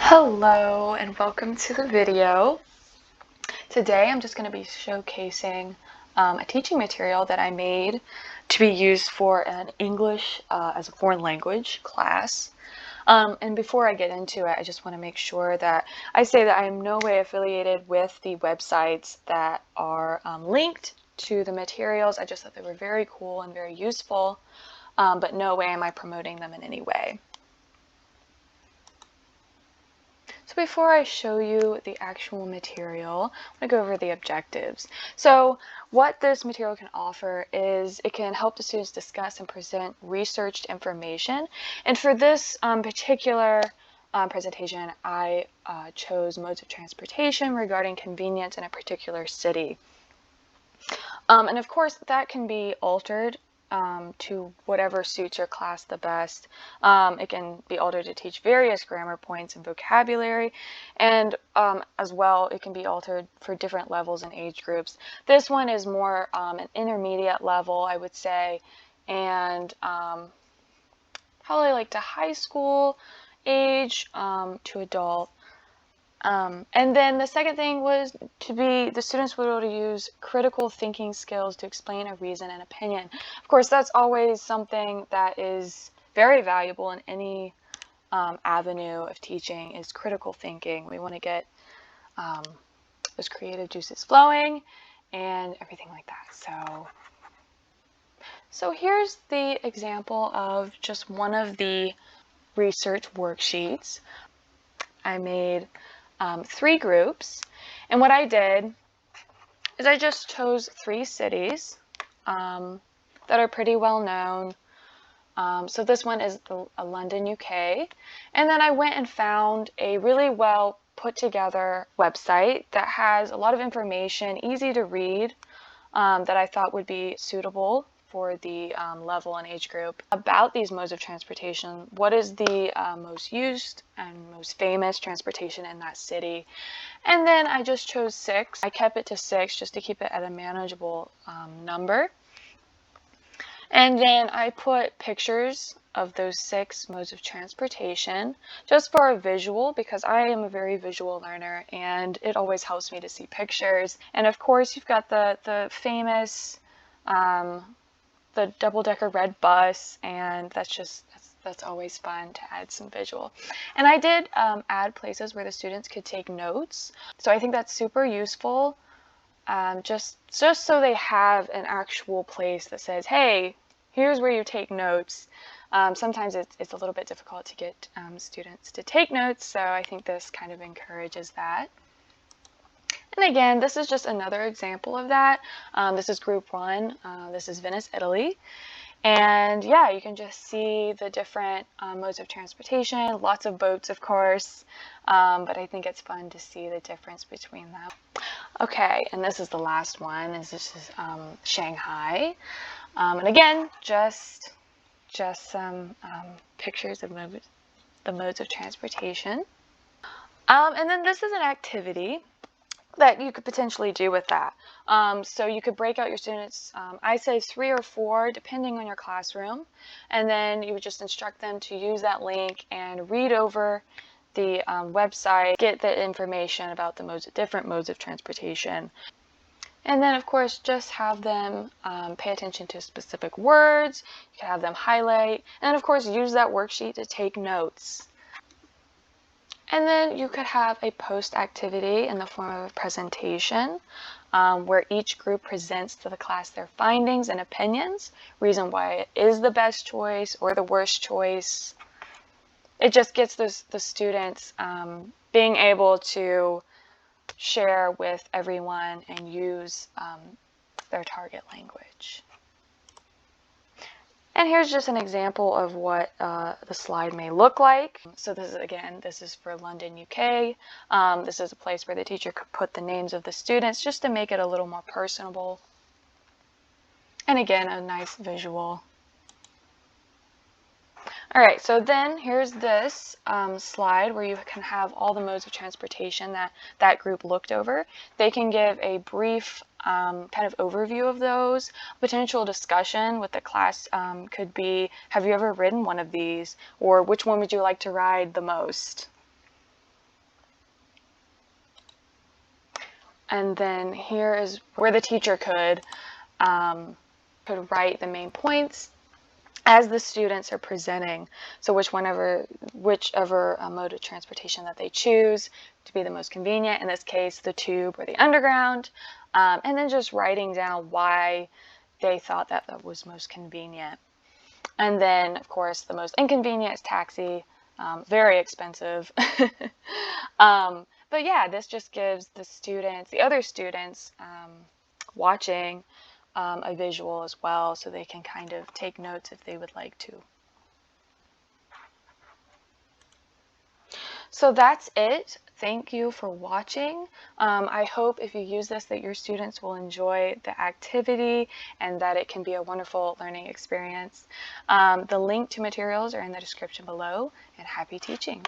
Hello and welcome to the video. Today I'm just going to be showcasing a teaching material that I made to be used for an English as a foreign language class. And before I get into it, I just want to make sure that I say that I am no way affiliated with the websites that are linked to the materials. I just thought they were very cool and very useful, but no way am I promoting them in any way. So before I show you the actual material, I'm going to go over the objectives. So what this material can offer is it can help the students discuss and present researched information. And for this particular presentation, I chose modes of transportation regarding convenience in a particular city. And of course, that can be altered to whatever suits your class the best. It can be altered to teach various grammar points and vocabulary, and as well, it can be altered for different levels and age groups. This one is more an intermediate level, I would say, and probably like to high school age to adult. And then the second thing was the students would be able to use critical thinking skills to explain a reason and opinion. Of course, that's always something that is very valuable in any avenue of teaching is critical thinking. We want to get those creative juices flowing and everything like that. So here's the example of just one of the research worksheets. I made 3 groups, and what I did is I just chose 3 cities that are pretty well known. So this one is London, UK, and then I went and found a really well put together website that has a lot of information, easy to read, that I thought would be suitable for the level and age group about these modes of transportation. What is the most used and most famous transportation in that city? And then I just chose 6. I kept it to 6 just to keep it at a manageable number. And then I put pictures of those 6 modes of transportation just for a visual, because I am a very visual learner and it always helps me to see pictures. And of course you've got the famous the double-decker red bus, and that's always fun to add some visual. And I did add places where the students could take notes, so I think that's super useful, just so they have an actual place that says, hey, here's where you take notes. Sometimes it's a little bit difficult to get students to take notes, so I think this kind of encourages that. And again, this is just another example of that. This is group 1. This is Venice, Italy. And yeah, you can just see the different modes of transportation, lots of boats, of course, but I think it's fun to see the difference between them. Okay, and this is the last one. This is Shanghai. And again, just some pictures of the modes of transportation. And then this is an activity that you could potentially do with that. So you could break out your students, I say 3 or 4, depending on your classroom, and then you would just instruct them to use that link and read over the website, get the information about the different modes of transportation. And then, of course, just have them pay attention to specific words. You can have them highlight, and of course, use that worksheet to take notes. And then you could have a post activity in the form of a presentation where each group presents to the class their findings and opinions, reason why it is the best choice or the worst choice. It just gets the students being able to share with everyone and use their target language. And here's just an example of what the slide may look like. So this is for London, UK. This is a place where the teacher could put the names of the students just to make it a little more personable. And again, a nice visual. All right, so then here's this slide where you can have all the modes of transportation that group looked over. They can give a brief kind of overview of those. Potential discussion with the class could be, have you ever ridden one of these? Or which one would you like to ride the most? And then here is where the teacher could write the main points as the students are presenting. So whichever mode of transportation that they choose to be the most convenient, in this case the tube or the underground, and then just writing down why they thought that that was most convenient. And then of course the most inconvenient is taxi, very expensive. But yeah, this just gives the other students watching, a visual as well, so they can kind of take notes if they would like to. So that's it. Thank you for watching. I hope if you use this that your students will enjoy the activity and that it can be a wonderful learning experience. The link to materials are in the description below, and happy teaching.